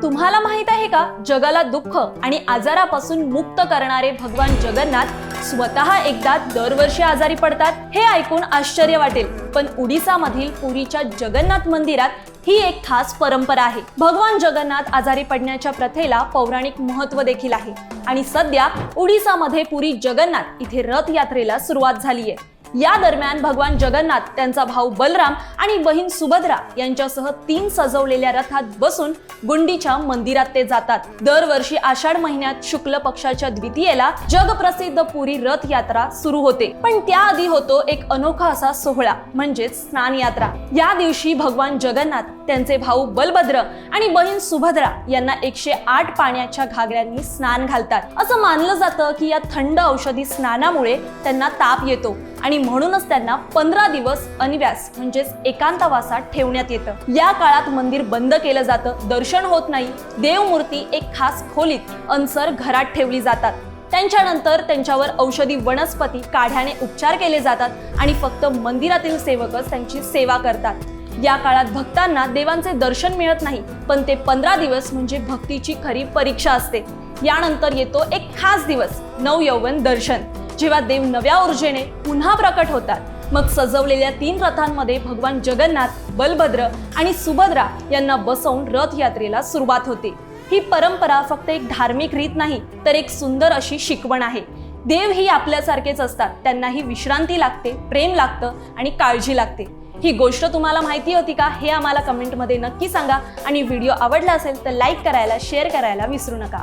तुम्हाला माहित आहे का, जगाला दुःख आणि आजारापासून मुक्त करणारे भगवान जगन्नाथ स्वतः एकदा दरवर्षी आजारी पडतात। हे ऐकून आश्चर्य वाटेल, पण उडीसामधील पुरीच्या जगन्नाथ मंदिरात ही एक खास परंपरा आहे। भगवान जगन्नाथ आजारी पडण्याच्या प्रथेला पौराणिक महत्त्व देखील आहे आणि सध्या उडीसामध्ये पुरी जगन्नाथ इथे रथ यात्रेला सुरुवात झाली आहे। या दरम्यान भगवान जगन्नाथ त्यांचा भाऊ बलराम आणि बहीण सुभद्रा यांच्यासह 3 सजवलेल्या रथात बसून गुंडीच्या मंदिरात ते जातात। दरवर्षी आषाढ महिन्यात शुक्ल पक्षाच्या द्वितीयेला जगप्रसिद्ध पुरी रथ यात्रा सुरू होते, पण त्याआधी होतो एक अनोखा असा सोहळा, म्हणजेच स्नान यात्रा। या दिवशी भगवान जगन्नाथ त्यांचे भाऊ बलभद्र आणि बहीण सुभद्रा यांना 108 पाण्याच्या घागऱ्यांनी स्नान घालतात। असं मानलं जातं की या थंड औषधी स्नानामुळे त्यांना ताप येतो आणि म्हणूनच त्यांना 15 दिवस अनिव्यास म्हणजेच एकांतवासात ठेवण्यात येतं। या काळात मंदिर बंद केलं जातं, दर्शन होत नाही, देवमूर्ती एक खास खोलीत अनसर घरात ठेवली जातात। त्यांच्यानंतर त्यांच्यावर औषधी वनस्पती काढ्याने उपचार केले जातात आणि फक्त मंदिरातील सेवकच त्यांची सेवा करतात। या काळात भक्तांना देवांचे दर्शन मिळत नाही, पण ते 15 दिवस म्हणजे भक्तीची खरी परीक्षा असते। यानंतर येतो एक खास दिवस, नवयौवन दर्शन, जेव्हा देव नव्या ऊर्जेने पुन्हा प्रकट होतात। मग सजवलेल्या 3 रथांमध्ये भगवान जगन्नाथ, बलभद्र आणि सुभद्रा यांना बसवून रथ यात्रेला सुरुवात होते। ही परंपरा फक्त एक धार्मिक रीत नाही, तर एक सुंदर अशी शिकवण आहे। देव ही आपल्यासारखेच असतात, त्यांनाही विश्रांती लागते, प्रेम लागतं आणि काळजी लागते। ही गोष्ट तुम्हाला माहिती होती का, हे आम्हाला कमेंटमध्ये नक्की सांगा आणि व्हिडिओ आवडला असेल तर लाईक करायला, शेअर करायला विसरू नका।